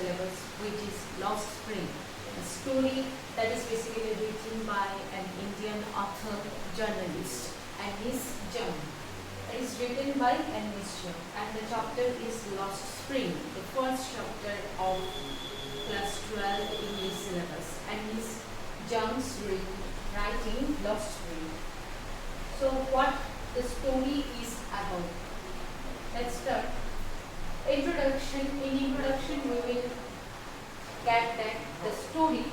syllabus, which is Lost Spring, a story that is basically written by an Indian author journalist, Anis Jung. It is written by Anis Jung, and the chapter is Lost Spring, the first chapter of class 12 English syllabus. Anis Jung's writing Lost Spring. So what the story is about? Let's start. Introduction. In introduction, we will get that the story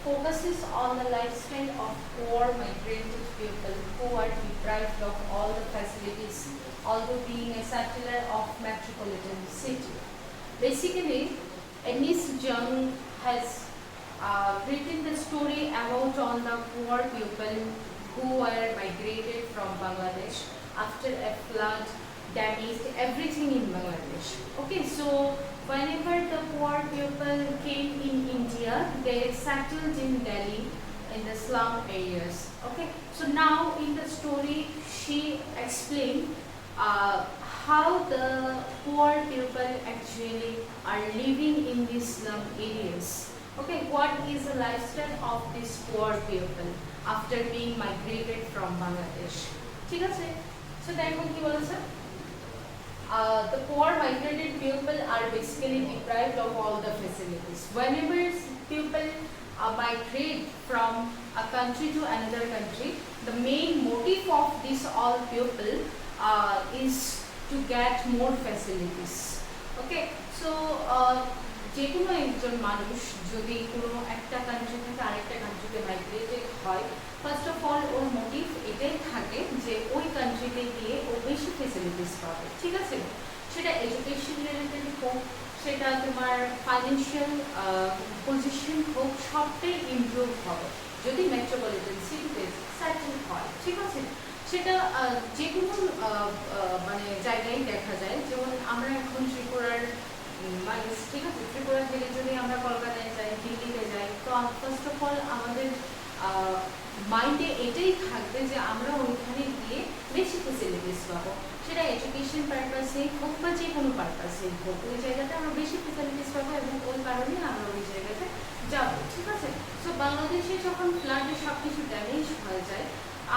focuses on the lifestyle of poor migrated people who are deprived of all the facilities, although being a settler of metropolitan city. Basically, Anis Jung has written the story about all the poor people who were migrated from Bangladesh after a flood damaged everything in Bangladesh. Okay, so whenever the poor people came in India, they settled in Delhi in the slum areas. Okay, so now in the story she explained how the poor people actually are living in these slum areas. Okay, what is the lifestyle of these poor people after being migrated from Bangladesh? ঠিক আছে, so দেখো কি বলেছে। The poor migrated people are basically deprived of all the facilities. Whenever people migrate from a country to another country, the main motive of this all people is to get more facilities. Okay, so যে কোনো একজন মানুষ যদি কোনো একটা country থেকে আরেকটা কান্ট্রিতে মাইগ্রেটেড হয়, ফার্স্ট অফ অল ওর মোটিভ এটাই থাকে যে ওই কান্ট্রিতে গিয়ে ও বেশি ফেসিলিটিস পাবে। ঠিক আছে, সেটা এডুকেশন রিলেটেড হোক, সেটা তোমার ফাইন্যান্সিয়াল পজিশন হোক, সবটাই ইমপ্রুভ হবে যদি মেট্রোপলিটন সিটিতে সেটেল হয়। ঠিক আছে, সেটা যে কোনো মানে জায়গায় দেখা যায়। যেমন আমরা এখন ত্রিপুরার মানুষ, ঠিক আছে, ত্রিপুরা থেকে যদি আমরা কলকাতায় যাই, দিল্লিতে যাই, তো ফার্স্ট অফ অল আমাদের মাইন্ডে এটাই থাকবে যে আমরা ওইখানে গিয়ে বেশি ফেসিলিটিস পাবো, সেটা এডুকেশন পারপাসে হোক বা যে কোনো পারপাসে হোক, ওই জায়গাতে আমরা বেশি ফেসিলিটিস পাবো এবং ওই কারণে আমরা ওই জায়গাতে যাবো। ঠিক আছে, সো বাংলাদেশে যখন ফ্লাডে সব কিছু ড্যামেজ হয়ে যায়,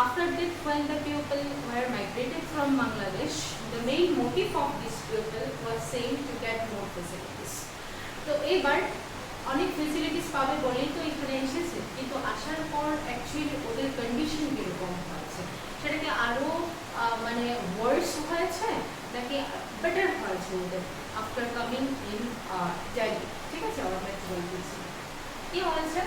after that when the people were migrated from Bangladesh, the main motive of these people was same to get more facilities. তো এবার অনেক ফেসিলিটিস পাবে বলেই তো এখানে এসেছে, কিন্তু আসার পর অ্যাকচুয়ালি ওদের কন্ডিশন কীরকম হয়েছে, সেটা কি আরও মানে ওয়ার্স হয়েছে নাকি বেটার হয়েছে ওদের আফটার কামিং ইন দিল্লি। ঠিক আছে, আমরা বলতেছি কি হয়েছে,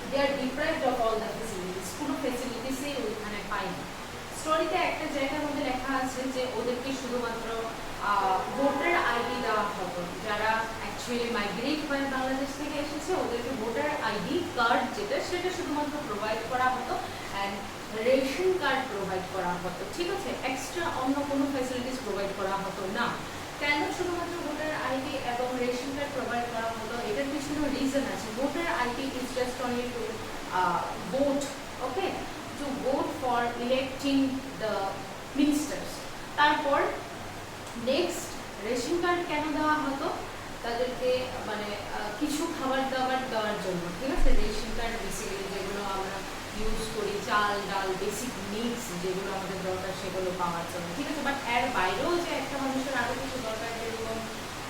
they are deprived of all the facilities, কোনো ফেসিলিটিসই ওইখানে পায়নি। স্টোরিতে একটা জায়গার মধ্যে লেখা আছে যে ওদেরকে শুধুমাত্র ভোটার আইডি দেওয়া হতো, যারা অ্যাকচুয়ালি মাইগ্রেট হয়ে বাংলাদেশ থেকে এসেছে ওদেরকে ভোটার আইডি কার্ড যেটা সেটা শুধুমাত্র প্রোভাইড করা হতো, অ্যান্ড রেশন কার্ড প্রোভাইড করা হতো। ঠিক আছে, এক্সট্রা অন্য কোনো ফ্যাসিলিটিস প্রোভাইড করা হতো না। কেন শুধুমাত্র ভোটার আইডি এবং রেশন কার্ড প্রোভাইড করা হতো, এটার পিছনে রিজন আছে। Voter ID is just only to vote, okay, to vote for electing the ministers. তারপর নেক্সট রেশন কার্ড কেন দেওয়া হতো, তাদেরকে মানে কিছু খাবার দাবার দেওয়ার জন্য। ঠিক আছে, রেশন কার্ড বেসিক্যালি যেগুলো আমরা ইউজ করি, চাল ডাল বেসিক নিডস যেগুলো আমাদের দরকার সেগুলো পাওয়ার জন্য। ঠিক আছে, বাট এর বাইরেও যে একটা মানুষের আরও কিছু দরকার, যেরকম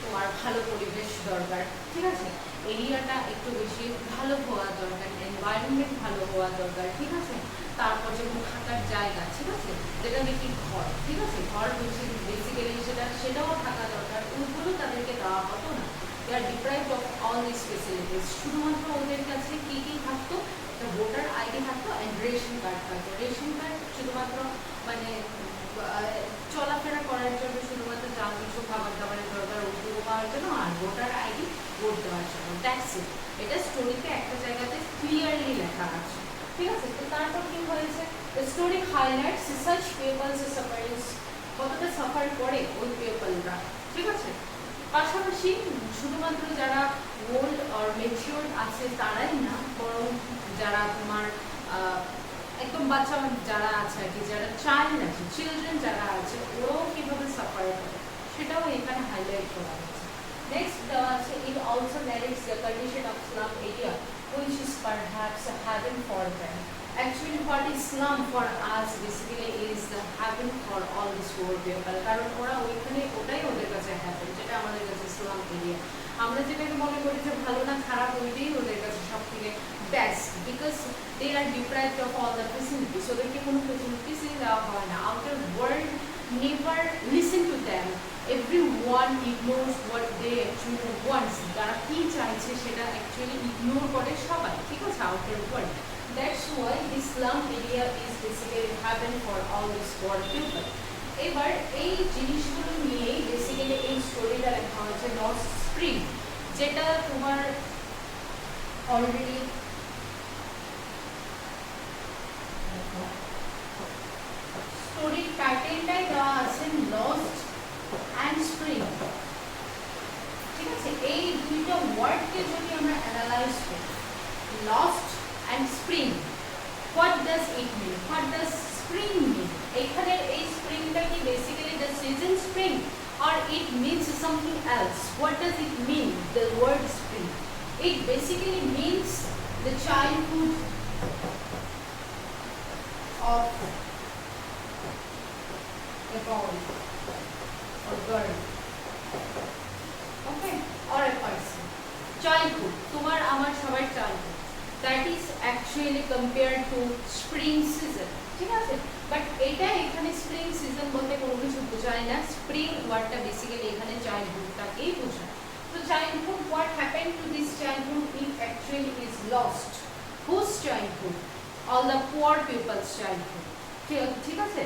তোমার ভালো পরিবেশ দরকার। ঠিক আছে, এরিয়াটা একটু বেশি ভালো হওয়া দরকার, এনভায়রনমেন্ট ভালো হওয়া দরকার। ঠিক আছে, তারপর যেমন থাকার জায়গা, ঠিক আছে, যেটা নাকি ঘর, ঠিক আছে, ঘর বেসিক্যালি সেটাও থাকা দরকার, ওইগুলো তাদেরকে দেওয়া হতো না। They are deprived of all this facilities. শুধুমাত্র ওদের কাছে কী কী থাকতো, একটা ভোটার আইডি থাকতো অ্যান্ড রেশন কার্ড থাকতো। রেশন কার্ড শুধুমাত্র মানে চলাফেরা করার জন্য, শুধুমাত্র যা কিছু খাবার দাবারের দরকার ওগুলো পাওয়ার জন্য, আর ভোটার আইডি ভোট দেওয়ার জন্য। That's it. এটা স্টোরিতে একটা জায়গাতে ক্লিয়ারলি লেখা আছে। ঠিক আছে, তো তারপর কি হয়েছে, story highlights such people's sufferings, কতটা সাফার করে ওই পিপলরা। ঠিক আছে, পাশাপাশি শুধুমাত্র যারা ওল্ড আর ম্যাচিওর আছে তারাই না, বরং যারা তোমার একদম বাচ্চা যারা আছে আর কি, যারা চাইল্ড আছে, চিলড্রেন যারা আছে, ওরাও কীভাবে সাফার করে সেটাও এখানে হাইলাইট করা হয়েছে। Next, it also narrates the condition of slum area, which is perhaps a heaven for them. Actually, what is slum for us basically is the heaven for all these poor people. কারণ ওরা ওইখানে ওটাই ওদের কাছে heaven, যেটা আমাদের কাছে slum area. আমরা যেটাকে মনে করি যে ভালো না খারাপ, ওইটাই ওদের কাছে সবথেকে best, because they are deprived of all the facilities. ওদেরকে কোনো facilities দেওয়া হয় না. Outer world never listen to them. Everyone ignores what they actually want. যারা কি চাইছে সেটা actually ignore করে সবাই, ঠিক আছে, outer world. That's why the slum area is basically heaven for all these poor people. এবার এই জিনিসগুলো নিয়ে বেসিক্যালি এই স্টোরিটা লেখা হয়েছে লস্ট স্প্রিং, যেটা তোমার অলরেডি স্টোরির টাইটেলটাই দেওয়া আছে লস্ট অ্যান্ড স্প্রিং, ঠিক আছে। এই দুইটা ওয়ার্ডকে যদি আমরা অ্যানালাইজ করি, lost and spring, what does it mean, what does spring mean, এখানের এই স্প্রিংটা কি basically the season spring or it means something else? What does it mean, the word spring? It basically means the childhood of a boy or girl, okay, or a person. Childhood, তোমার আমার সবার childhood, that is actually compared to spring season, ঠিক আছে। But এটা এখানে spring season বলতে কোনো কিছু বোঝায় না, স্প্রিং ওয়ার্ডটা বেসিক্যালি এখানে চাইল্ডহুডটাকেই বোঝায়। তো childhood, what happened to this childhood, it actually is lost. Whose childhood? All the poor people's childhood, ঠিক আছে,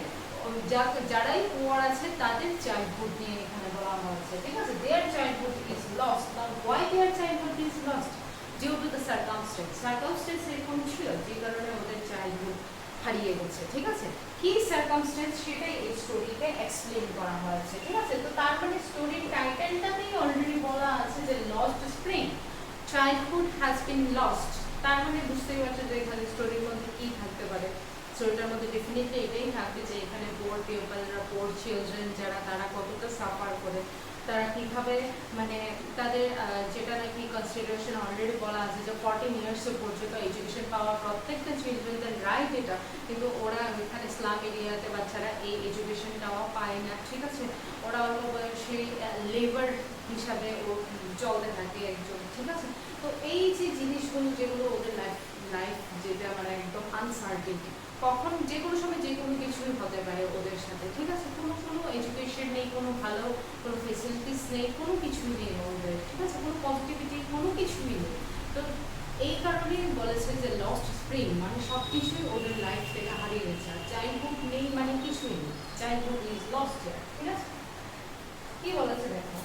যারাই পুয়ার আছে তাদের চাইল্ডহুড নিয়ে এখানে বলা হয়েছে, ঠিক আছে। Their childhood is lost. Now why their childhood is lost? Due to the circumstances এরকম ছিল যে কারণে ওদের চাইল্ডহুড হারিয়ে গেছে, ঠিক আছে। কি সার্কামস্টেন্স সেটাই এই স্টোরিতে এক্সপ্লেন করা হয়েছে, ঠিক আছে। তো তার মানে স্টোরির টাইটেলটাতেই অলরেডি বলা আছে যে lost spring, childhood has been lost. তার মানে বুঝতেই পারছো যে এখানে স্টোরির মধ্যে কি থাকতে পারে। স্টোরিটার মধ্যে ডেফিনেটলি এটাই থাকবে যে এখানে পোর পিপলরা, পোর চিলড্রেন যারা, তারা কতটা সাফার করে, তারা কীভাবে মানে তাদের যেটা নাকি কনসিডারেশন অলরেডি বলা আছে যে 14 ইয়ার্স পর্যন্ত এডুকেশন পাওয়া প্রত্যেকটা চিলড্রেনদের রাইট এটা, কিন্তু ওরা ওইখানে স্লাম এরিয়াতে বাচ্চারা এই এডুকেশনটাও পায় না, ঠিক আছে। ওরা অল্প বয়সে লেবার হিসাবে ও চলতে থাকে একজন, ঠিক আছে। তো এই যে জিনিসগুলো যেগুলো ওদের লাইফ যেটা মানে একদম আনসার্টেনটি, কখন যে কোনো সময় যে কোনো কিছুই হতে পারে ওদের সাথে, ঠিক আছে। কোনো এডুকেশন নেই, কোনো ভালো কোনো ফেসিলিটিস নেই, কোনো কিছুই নেই ওদের, ঠিক আছে, কোনো পজিটিভিটি কোনো কিছুই নেই। তো এই কারণেই বলেছে যে লস্ট স্প্রিং মানে সব কিছুই ওদের লাইফ থেকে হারিয়ে গেছে। আর চাইল্ডহুড নেই মানে কিছুই নেই, চাইল্ডহুড ইজ লস্ট, ঠিক আছে। কি বলেছে দেখো,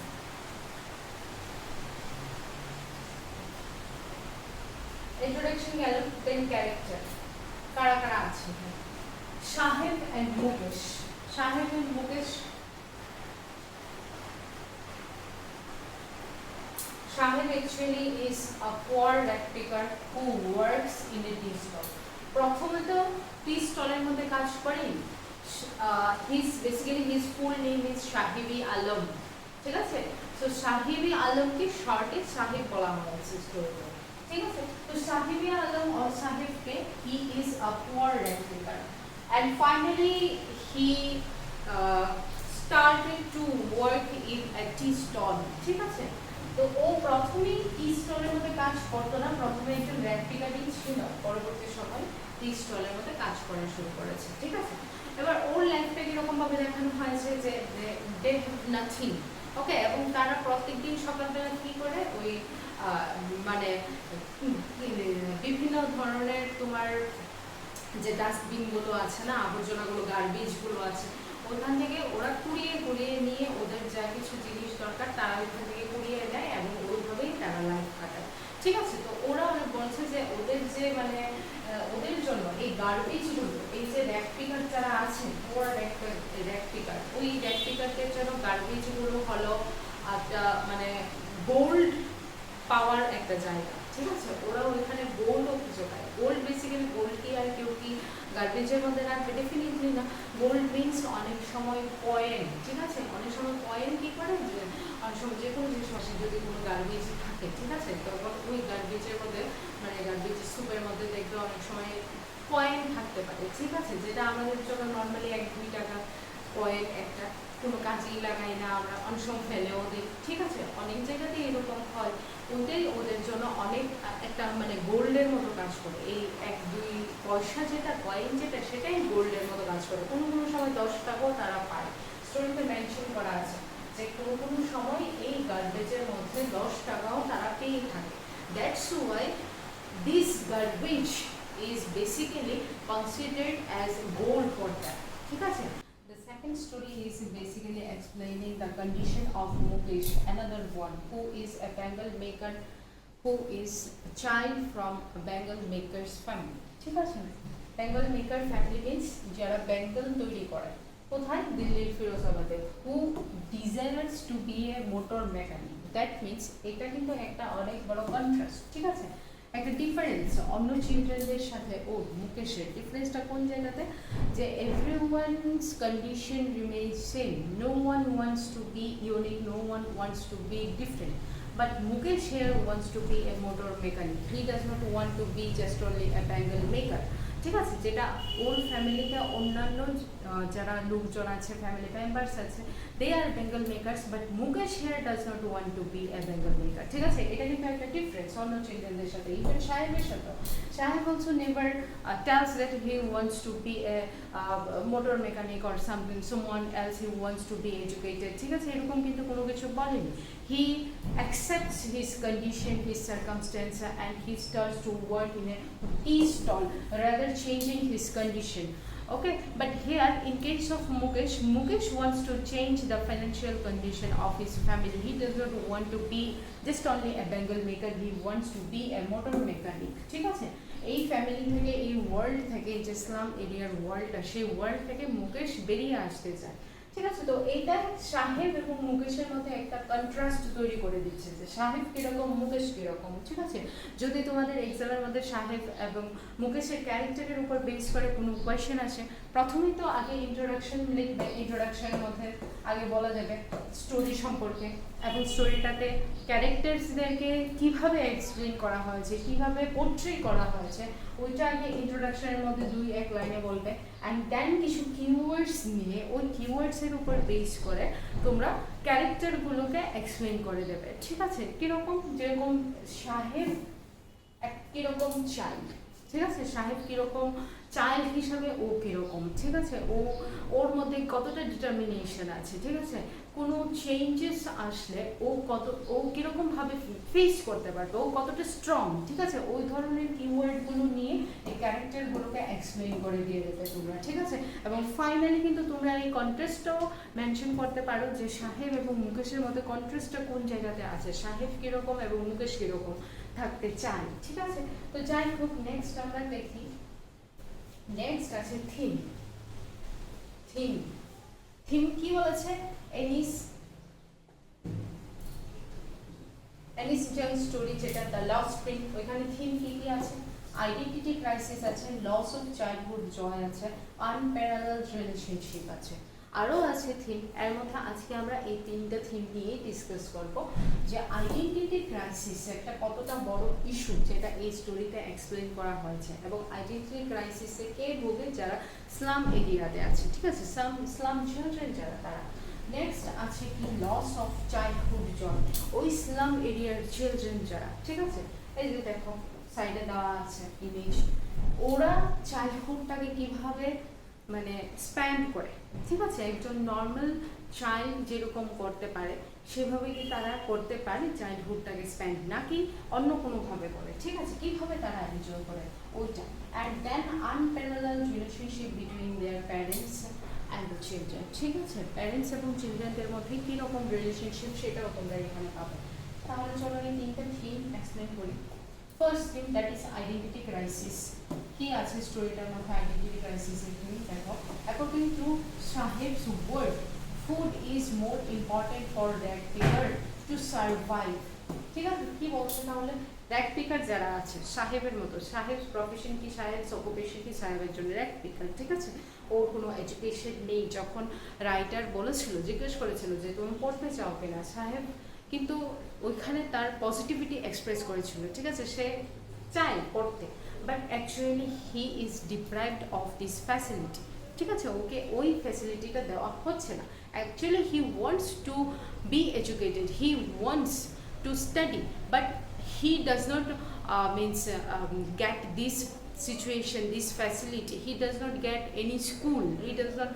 ইন্ট্রোডাকশন গেল, দেন ক্যারেক্টার, কারা কারা আছে। সাহেব and Mukesh. Saheb and Mukesh, Shahid actually is a poor rag picker who works in a tea stall. প্রথমত টি স্টলের মধ্যে কাজ করেন। his full name is Sahibi Alam, ঠিক আছে। তো সাহিবি আলমকে শর্টে সাহেব বলা হয়েছে স্টোরিতে, ঠিক আছে। তো সাহিবি আলম or সাহেবকে he is a poor rag picker and finally he started to work in a tea stall, ঠিক আছে। তো ও প্রথমেই টি স্টলের মধ্যে কাজ করতো না, প্রথমে একজন র‍্যাগ পিকারই ছিল, পরবর্তী সময় টি স্টলের মধ্যে কাজ করা শুরু করেছে, ঠিক আছে। এবার ওর লাইফটা কিরকম ভাবে দেখানো হয়েছে যে দে হ্যাভ নাথিং, ওকে, এবং তারা প্রত্যেকদিন সকালবেলা কি করে ওই মানে বিভিন্ন ধরনের তোমার যে ডাস্টবিনগুলো আছে না, আবর্জনাগুলো, গার্বেজগুলো আছে, ওখান থেকে ওরা কুড়িয়ে নিয়ে ওদের যা কিছু জিনিস দরকার তারা ওইখান থেকে কুড়িয়ে নেয় এবং ওইভাবেই তারা লাইফ কাটায়, ঠিক আছে। তো ওরা বলছে যে ওদের যে মানে ওদের জন্য এই গার্বেজগুলো, এই যে র‍্যাগ পিকার যারা আছেন, ওরা র‍্যাগ পিকার, ওই র‍্যাগ পিকারদের জন্য গার্বেজগুলো হলো একটা মানে গোল্ড পাওয়ার একটা জায়গা, ঠিক আছে। ওরা ওইখানে গোল্ডও খুঁজে পায়। গোল্ড বেসিক্যালি গোল্ড কি আর কেউ কি গার্বেজের মধ্যে রাখবে? ডেফিনেটলি না। গোল্ড মিনস অনেক সময় কয়েন, ঠিক আছে, অনেক সময় কয়েন কী করে যে অনেক সময় যে কোনো জিনিস আসে যদি কোনো গার্বেজ থাকে, ঠিক আছে, তখন ওই গার্বেজের মধ্যে মানে গার্বেজ স্যুপের মধ্যে দেখবে অনেক সময় কয়েন থাকতে পারে, ঠিক আছে, যেটা আমাদের জন্য নর্মালি 1-2 টাকা কয়েন একটা কোনো কাজেই লাগাই না আমরা, অনেক সময় ফেলেও দিই, ঠিক আছে, অনেক জায়গাতে এরকম হয়। ওটাই ওদের জন্য অনেক একটা মানে গোল্ডের মতো কাজ করে। এই 1-2 পয়সা যেটা কয়েন যেটা সেটাই গোল্ডের মতো কাজ করে। কোনো কোনো সময় 10 টাকাও তারা পায়। স্টোরিতে মেনশন করা আছে যে কোনো কোনো সময় এই গার্বেজের মধ্যে 10 টাকাও তারা পেয়ে থাকে। That's why this garbage is basically considered as gold for them, ঠিক আছে। The second story is basically explaining the condition of Mukesh, another one who is a bangle maker, who is a child from a bangle maker's family, ঠিক আছে। bangle maker family means যারা ব্যাঙ্গল তৈরি করে, কোথায়? দিল্লির ফিরোজাবাদে। who desires to be a motor mechanic, that means এটা কিন্তু একটা অনেক বড় কন্ট্রাস্ট, ঠিক আছে, একটা ডিফারেন্স অন্য চিলড্রেনদের সাথে। ও মুকেশের ডিফারেন্সটা কোন জায়গাতে? যে everyone's condition remains same, no one wants to be unique, no one wants to be different, but Mukesh here wants to be a motor mechanic, he does not want to be just only a bangle maker, ঠিক আছে। যেটা ওর ফ্যামিলিতে অন্যান্য যারা লোকজন আছে, family members আছে, they are bangle makers, but Mukesh here does not want to be a bangle maker, ঠিক আছে। এটা কিন্তু একটা ডিফারেন্স অন্য চিলড্রেনদের সাথে, ইভেন সাহেবের সাথে। Saheb also never tells that he wants to be a motor mechanic or something, someone else he wants to be educated, ঠিক আছে, এরকম কিন্তু কোনো কিছু বলেনি। হি accepts his condition, his circumstance, and he starts to work in a tea stall, rather changing his condition. Okay, but here in case of Mukesh wants to change the financial condition of his family. He does not want to be just only a bangle maker, he wants to be a motor mechanic, ঠিক আছে। এই family থেকে, এই world থেকে, যে ইসলাম এরিয়ার ওয়ার্ল্ডটা, সেই world থেকে মুকেশ বেরিয়ে আসতে চায়, ঠিক আছে। তো এইটা সাহেব এবং মুকেশের মধ্যে একটা কন্ট্রাস্ট তৈরি করে দিচ্ছে যে সাহেব কিরকম, মুকেশ কিরকম, ঠিক আছে। যদি তোমাদের এক্সামের মধ্যে সাহেব এবং মুকেশের ক্যারেক্টারের উপর বেস করে কোনো কোয়েশ্চেন আসে, প্রথমেই তো আগে ইন্ট্রোডাকশন লিখবে, ইন্ট্রোডাকশনের মধ্যে আগে বলা যাবে স্টোরি সম্পর্কে, এবং স্টোরিটাতে ক্যারেক্টার্সদেরকে কিভাবে এক্সপ্লেন করা হয়েছে, কিভাবে পোর্ট্রে করা হয়েছে, ওইটা আগে ইন্ট্রোডাকশনের মধ্যে 2-1 লাইনে বলবে, অ্যান্ড দেন কিছু কিওয়ার্ডস নিয়ে ওই কিওয়ার্ডসের উপর বেস করে তোমরা ক্যারেক্টারগুলোকে এক্সপ্লেন করে দেবে, ঠিক আছে। কীরকম? যেরকম সাহেব কীরকম চাইল্ড, ঠিক আছে, সাহেব কীরকম চাইল্ড হিসাবে, ও কীরকম, ঠিক আছে, ওর মধ্যে কতটা ডিটারমিনেশন আছে, ঠিক আছে, কোনো চেঞ্জেস আসলে ও কীরকমভাবে ফেস করতে পারবে, ও কতটা স্ট্রং, ঠিক আছে, ওই ধরনের কিওয়ার্ডগুলো নিয়ে এই ক্যারেক্টারগুলোকে এক্সপ্লেন করে দিয়ে দেবে তোমরা, ঠিক আছে। এবং ফাইনালি কিন্তু তোমরা এই কন্ট্রাস্টটাও মেনশন করতে পারো যে সাহেব এবং মুকেশের মধ্যে কন্ট্রাস্টটা কোন জায়গাতে আছে, সাহেব কীরকম এবং মুকেশ কীরকম থাকতে চায়, ঠিক আছে। তো যাই হোক, নেক্সট আমরা দেখি, নেক্সট আছে থিম। থিম কি বলেছে? এনিস জং স্টোরি, যেটা দ্য লস্ট স্প্রিং, ওইখানে থিম কি কি আছে? আইডেন্টিটি ক্রাইসিস আছে, লস অফ চাইল্ডহুড জয় আছে, আনপ্যারালালড রিলেশনশিপ আছে, আরও আছে থিম। এর মধ্যে আজকে আমরা এই 3টা থিম নিয়েই ডিসকাস করব, যে আইডেন্টিটি ক্রাইসিস একটা কতটা বড় ইস্যু যেটা এই স্টোরিতে এক্সপ্লেন করা হয়েছে, এবং আইডেন্টিটি ক্রাইসিসে কে ভোগে? যারা স্লাম এরিয়াতে আছে, ঠিক আছে, স্লাম চিলড্রেন যারা, তারা। নেক্সট আছে কি? লস অফ চাইল্ডহুড জয়, ওই স্লাম এরিয়ার চিলড্রেন যারা, ঠিক আছে, এই যে দেখো সাইডে দেওয়া আছে ইমেজ, ওরা চাইল্ডহুডটাকে কিভাবে মানে স্প্যান্ড করে, ঠিক আছে, একজন নর্মাল চাইল্ড যেরকম করতে পারে সেভাবে কি তারা করতে পারে চাইল্ডহুডটাকে স্প্যান্ড, নাকি অন্য কোনোভাবে করে, ঠিক আছে, কীভাবে তারা এনজয় করে ওইটা। And then unparalleled relationship between their parents and the children, ঠিক আছে, প্যারেন্টস এবং চিলড্রেনদের মধ্যে কীরকম রিলেশনশিপ সেটাও তোমরা এখানে পাবে। তাহলে চলো এই 3টা থিম এক্সপ্লেন করি। First theme, that is identity crisis. কি আছে স্টোরিটার মধ্যে আইডেন্টিটি ক্রাইসিসের থিম? দেখো, according to Saheb's word, food is more important for that pair to survive, ঠিক আছে। কি বলছে তাহলে? র্যাক পিকার যারা আছে সাহেবের মতো, সাহেব প্রফেশন কি, সাহেব অকুপেশন কি, সাহেবের জন্য র্যাক পিকার, ঠিক আছে। ওর কোনো এডুকেশন নেই। যখন রাইটার বলেছিল, জিজ্ঞেস করেছিল যে তুমি পড়তে চাও কিনা, সাহেব কিন্তু ওইখানে তার পজিটিভিটি এক্সপ্রেস করেছিল, ঠিক আছে, সে চায় পড়তে, but actually he is deprived of this facility, ঠিক আছে, ওকে ওই ফ্যাসিলিটিটা দেওয়া হচ্ছে না। Actually he wants to be educated, he wants to study, but he does not get this situation, this facility. He does not get any school, he does not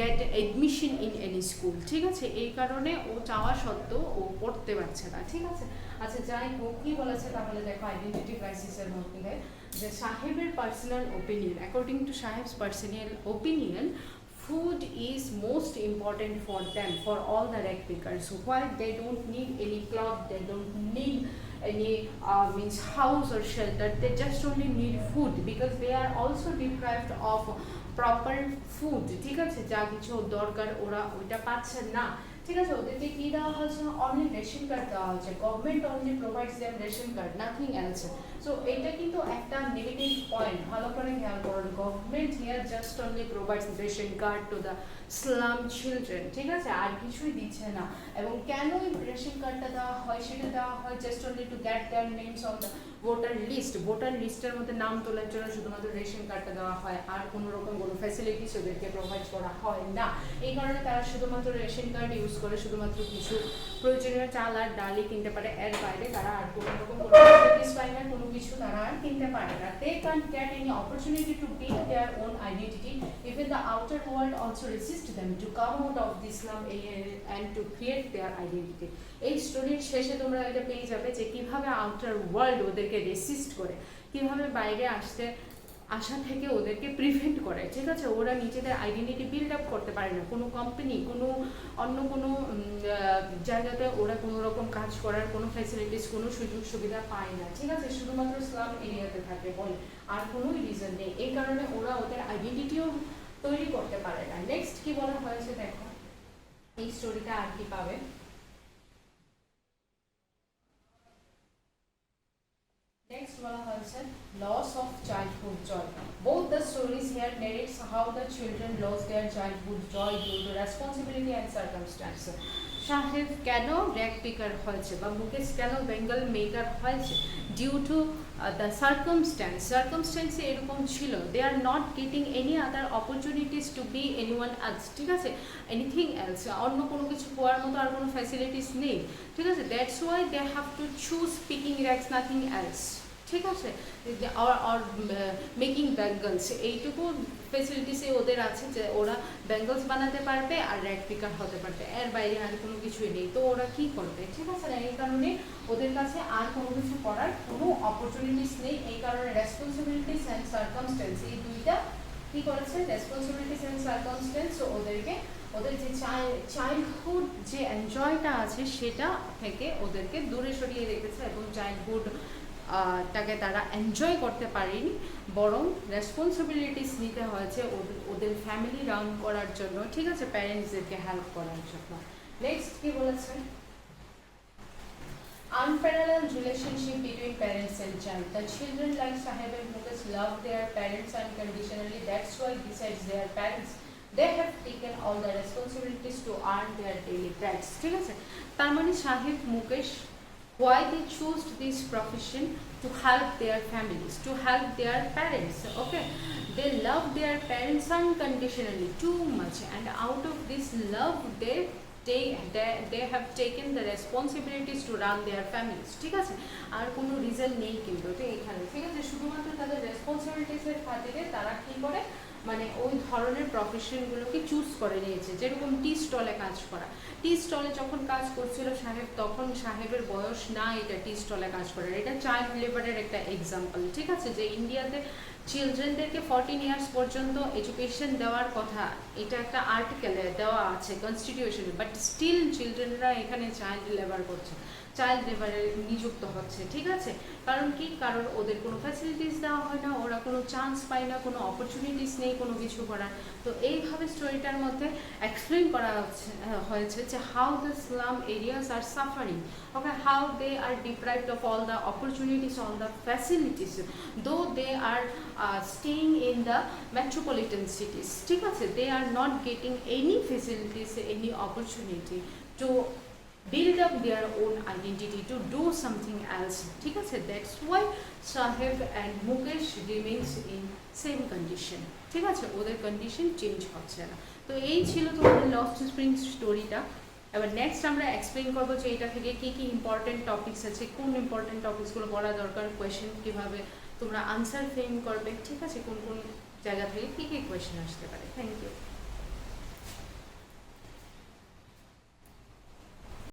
get admission in any school, ঠিক আছে। এই কারণে ও চাওয়া সত্ত্বেও ও পড়তে পারছে না, ঠিক আছে। আচ্ছা যাই হোক, কি বলেছে তাহলে দেখো আইডেন্টিটি ক্রাইসিসের মধ্যে যে সাহেবের personal opinion, according to Saheb's personal opinion, food is most important for them, for all the rag pickers. Why they don't need any cloth, they don't need any house or shelter, they just only need food, because they are also deprived of proper food, ঠিক আছে, যা কিছু দরকার ওরা ওইটা পাচ্ছে না, ঠিক আছে। ওদেরকে কি দেওয়া হচ্ছে, অনলি রেশন কার্ড দেওয়া হচ্ছে, government only provides them ration card, nothing else. So এটা কিন্তু একটা নেগেটিভ পয়েন্ট, ভালো করে খেয়াল করুন। Government here just only provides ration card to the slum children, ঠিক আছে, আর কিছুই দিচ্ছে না। এবং কেন রেশন কার্ডটা দেওয়া হয়, সেটা দেওয়া হয় just only to get their names on the voter list, voter লিস্টের মধ্যে নাম তোলার জন্য শুধুমাত্র রেশন কার্ডটা দেওয়া হয়, আর কোনো রকম কোনো ফ্যাসিলিটিস ওদেরকে প্রোভাইড করা হয় না। এই কারণে তারা শুধুমাত্র রেশন কার্ড ইউজ করে, শুধুমাত্র কিছু প্রয়োজনীয় চাল আর ডালই কিনতে পারে, এর বাইরে তারা আর কোনো রকম কোনো ফ্যাসিলিটিস পায় না, কোনো কিছু তারা আর কিনতে পারে না। They can't get any opportunity to build their own identity, even the outer world also resist them to come out of this slum and to create their identity. এই স্টোরির শেষে তোমরা এটা পেয়ে যাবে যে কিভাবে আউটার ওয়ার্ল্ড ওদেরকে রেসিস্ট করে, কিভাবে বাইরে আসা থেকে ওদেরকে প্রিভেন্ট করে, ঠিক আছে। ওরা নিজেদের আইডেন্টিটি বিল্ড আপ করতে পারে না, কোনো কোম্পানি, কোনো অন্য কোনো জায়গাতে ওরা কোনো রকম কাজ করার কোনো ফ্যাসিলিটিস, কোনো সুযোগ সুবিধা পায় না, ঠিক আছে, শুধুমাত্র স্লাম এরিয়াতে থাকে বলে, আর কোনো রিজন নেই। এই কারণে ওরা ওদের আইডেন্টিটিও তৈরি করতে পারে না। নেক্সট কি বলা হয়েছে দেখো, এই স্টোরিটা আর কি পাবে। Next বলা হয়েছে loss of childhood joy. Both the stories here narrates how the children lost their childhood joy due to responsibility and circumstance. সাহেব কেন র্যাক পিকার হয়েছে বা মুকেশ কেন বেঙ্গল মেকার হয়েছে, ডিউ টু দ্য সার্কামস্ট্যান্সে এরকম ছিল, they are not getting any other opportunities to be anyone else, ঠিক আছে, এনিথিং এলস, অন্য কোনো কিছু পাওয়ার মতো আর কোনো ফ্যাসিলিটিস নেই, ঠিক আছে। That's why they have to choose picking rags, nothing else, ঠিক আছে, অর মেকিং ব্যাঙ্গলস, এইটুকু ফেসিলিটিসে ওদের আছে যে ওরা ব্যাঙ্গলস বানাতে পারবে আর র্যাক পিকার হতে পারবে, এর বাইরে আর কোনো কিছুই নেই। তো ওরা কি করবে, ঠিক আছে না, এই কারণে ওদের কাছে আর কোনো কিছু করার কোনো অপরচুনিটিস নেই। এই কারণে রেসপন্সিবিলিটিস অ্যান্ড সার্কামস্টেন্স, এই দুইটা কি করেছে, রেসপন্সিবিলিটিস অ্যান্ড সার্কামস্টেন্স ওদেরকে ওদের যে চাইল্ডহুড যে এনজয়টা আছে সেটা থেকে ওদেরকে দূরে সরিয়ে রেখেছে, এবং চাইল্ডহুড টাকে তারা এনজয় করতে পারেনি, বরং রেসপন্সিবিলিটিস নিতে হয়েছে ওদের ফ্যামিলি রান করার জন্য, ঠিক আছে, প্যারেন্টসদেরকে হেল্প করার জন্য। নেক্সট কি বলেছে, unparalleled relationship between parents and child. The children like Saheb and Mukesh love their parents unconditionally. That's why besides their parents, they have taken all the responsibilities to earn their daily bread. ঠিক আছে, তার মানে সাহেব Mukesh why they chose this profession, to help their families, to help their parents, okay, they love their parents unconditionally too much, and out of this love they have taken the responsibilities to run their families, ঠিক আছে, আর কোনো reason নেই কিন্তু এখানে, ঠিক আছে, শুধুমাত্র তাদের রেসপন্সিবিলিটিসের খাতিরে তারা কি করে, মানে ওই ধরনের প্রফেশনগুলোকে চুজ করে নিয়েছে। যেরকম টি স্টলে কাজ করা, টি স্টলে যখন কাজ করছিল সাহেব, তখন সাহেবের বয়স না এটা টি স্টলে কাজ করার, এটা চাইল্ড লেবারের একটা এক্সাম্পল, ঠিক আছে, যে ইন্ডিয়াতে চিলড্রেনদেরকে 14 ইয়ার্স পর্যন্ত এডুকেশন দেওয়ার কথা, এটা একটা আর্টিকেলে দেওয়া আছে কনস্টিটিউশনে, বাট স্টিল চিলড্রেনরা এখানে চাইল্ড লেবার করছে, চাইল্ড লেবারে নিযুক্ত হচ্ছে। ঠিক আছে, কারণ কি, কারণ ওদের কোনো ফ্যাসিলিটিস দেওয়া হয় না, ওরা কোনো চান্স পায় না, কোনো অপরচুনিটিস নেই কোনো কিছু করার। তো এইভাবে স্টোরিটার মধ্যে এক্সপ্লেন করা হয়েছে যে how the slum areas are suffering, okay, how they are deprived of all the opportunities, all the facilities, though they R staying in the metropolitan cities. ঠিক আছে, they are not getting any facilities, any opportunity to build up their own identity, to do something else. ঠিক আছে, that's why Saheb and Mukesh remains in same condition. ঠিক আছে, ওদের condition change হচ্ছে না। তো এই ছিল তোমাদের লস্ট স্প্রিং স্টোরিটা। এবার নেক্সট আমরা এক্সপ্লেন করবো যে এটা থেকে কী কী ইম্পর্টেন্ট টপিকস আছে, কোন ইম্পর্টেন্ট টপিকসগুলো পড়া দরকার, কোয়েশ্চেন কীভাবে তোমরা আনসার ফ্রেম করবে, ঠিক আছে, কোন কোন জায়গা থেকে কী কী কোয়েশ্চেন আসতে পারে। Thank you.